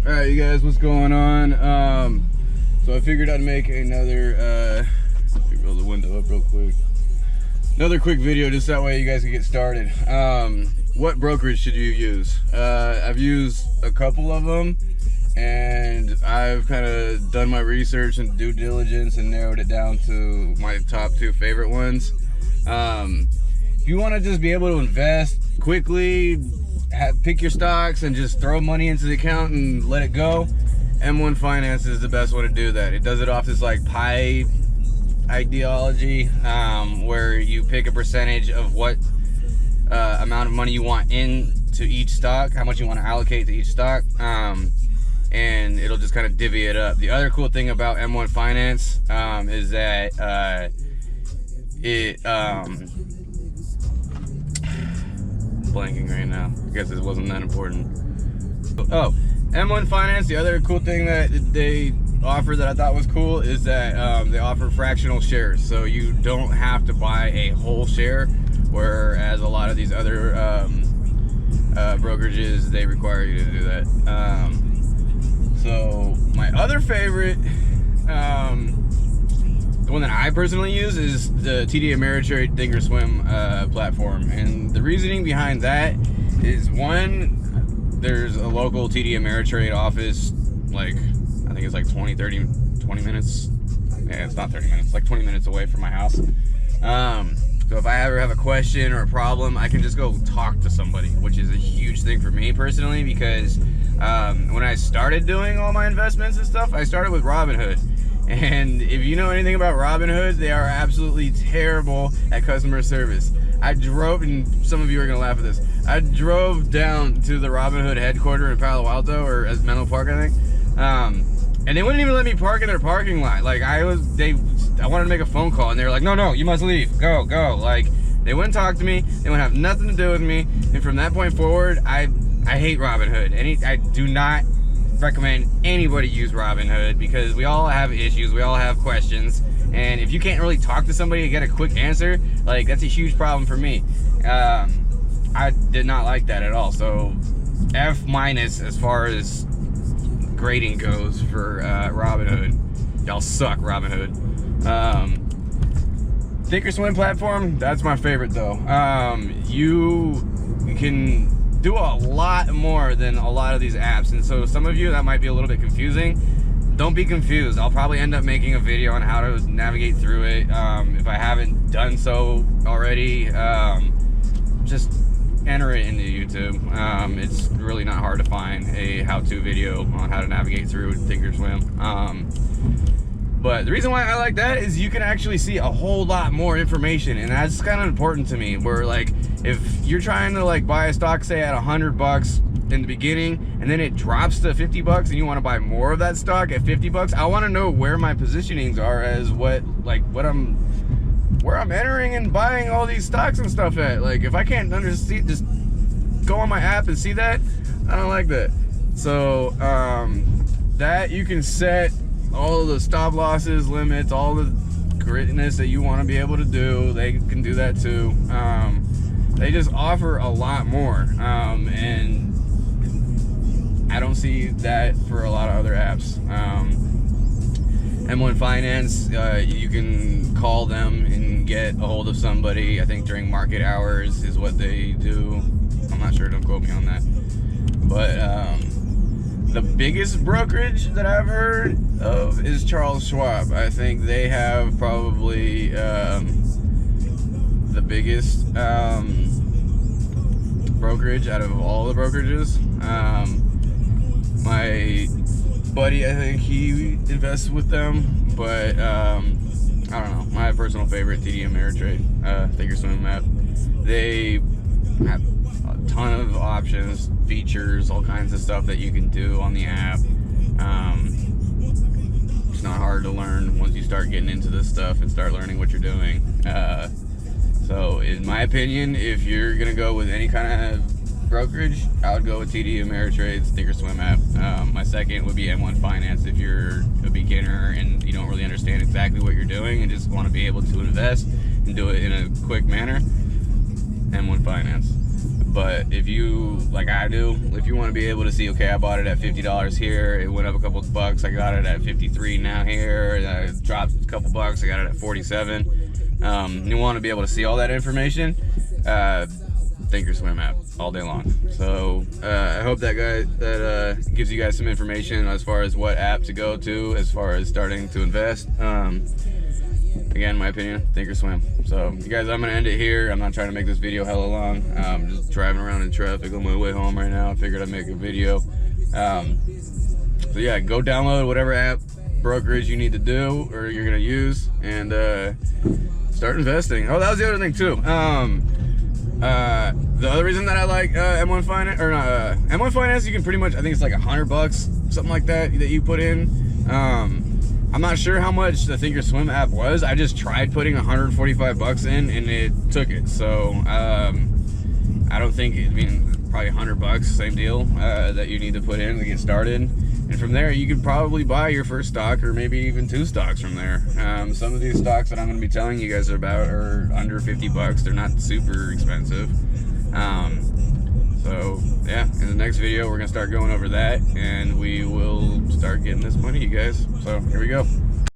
Alright, you guys, what's going on? So I figured I'd make another, let me roll the window up real quick. Another quick video, just that way you guys can get started. What brokerage should you use? I've used a couple of them, and I've kind of done my research and due diligence and narrowed it down to my top 2 favorite ones. If you want to just be able to invest quickly, pick your stocks and just throw money into the account and let it go, M1 Finance is the best way to do that. It does it off this like pie ideology, where you pick a percentage of what amount of money you want into each stock, how much you want to allocate to each stock, and it'll just kind of divvy it up. The other cool thing about M1 Finance is that it blanking right now. I guess it wasn't that important. Oh, M1 Finance, the other cool thing that they offer that I thought was cool is that they offer fractional shares. So you don't have to buy a whole share, whereas a lot of these other brokerages, they require you to do that. So my other favorite, the one that I personally use, is the TD Ameritrade Thinkorswim platform. And the reasoning behind that is, one, there's a local TD Ameritrade office, like, I think it's like 20 minutes. Yeah, it's not 30 minutes, like 20 minutes away from my house. So if I ever have a question or a problem, I can just go talk to somebody, which is a huge thing for me personally, because when I started doing all my investments and stuff, I started with Robinhood. And if you know anything about Robinhood, they are absolutely terrible at customer service. I drove, and some of you are gonna laugh at this, I drove down to the Robinhood headquarters in Palo Alto, or as Menlo Park, I think, and they wouldn't even let me park in their parking lot. Like, I wanted to make a phone call, and they were like, no, you must leave, go. Like, they wouldn't talk to me, they wouldn't have nothing to do with me, and from that point forward, I hate Robinhood. I do not recommend anybody use Robinhood, because we all have issues, we all have questions, and if you can't really talk to somebody and get a quick answer, like, that's a huge problem for me. I did not like that at all. So F- as far as grading goes for Robinhood. Y'all suck, Robinhood. Thinkorswim platform, that's my favorite though. You can do a lot more than a lot of these apps, and so some of you, that might be a little bit confusing. Don't be confused. I'll probably end up making a video on how to navigate through it. If I haven't done so already, just enter it into YouTube. It's really not hard to find a how-to video on how to navigate through Thinkorswim. But the reason why I like that is you can actually see a whole lot more information, and that's kind of important to me, where, like, if you're trying to, like, buy a stock, say at $100 in the beginning, and then it drops to $50 and you want to buy more of that stock at $50, I want to know where my positionings are, as where I'm entering and buying all these stocks and stuff at. Like, if I can't understand, just go on my app and see that, I don't like that. So that you can set all of the stop losses, limits, all the grittiness that you want to be able to do, they can do that too. They just offer a lot more, and I don't see that for a lot of other apps. M1 Finance, you can call them and get a hold of somebody. I think during market hours is what they do. I'm not sure, don't quote me on that. But the biggest brokerage that I've heard of is Charles Schwab. I think they have probably the biggest brokerage out of all the brokerages. My buddy, I think he invests with them, but I don't know. My personal favorite, TD Ameritrade Thinkorswim app. They have a ton of options, features, all kinds of stuff that you can do on the app. It's not hard to learn once you start getting into this stuff and start learning what you're doing. So in my opinion, if you're gonna go with any kind of brokerage, I would go with TD Ameritrade's Thinkorswim app. My second would be M1 Finance if you're a beginner and you don't really understand exactly what you're doing and just want to be able to invest and do it in a quick manner. M1 Finance. But if you, like I do, if you want to be able to see, okay, I bought it at $50 here, it went up a couple bucks, I got it at 53 now here, it dropped a couple bucks, I got it at 47. You want to be able to see all that information, Thinkorswim app all day long. So I hope that gives you guys some information as far as what app to go to as far as starting to invest. Again, my opinion, Thinkorswim. So you guys, I'm gonna end it here. I'm not trying to make this video hella long. I'm just driving around in traffic on my way home right now. I figured I'd make a video. So yeah, go download whatever app brokerage you need to do or you're gonna use, and start investing. Oh, that was the other thing too. The other reason that I like M1 Finance, or not, M1 Finance, you can pretty much, I think it's like $100, something like that you put in. I'm not sure how much the Thinkorswim app was. I just tried putting $145 in and it took it. So I don't think, I mean, probably $100, same deal, that you need to put in to get started. And from there, you could probably buy your first stock or maybe even 2 stocks from there. Some of these stocks that I'm going to be telling you guys about are under $50. They're not super expensive. So yeah, in the next video, we're going to start going over that, and we will start getting this money, you guys. So here we go.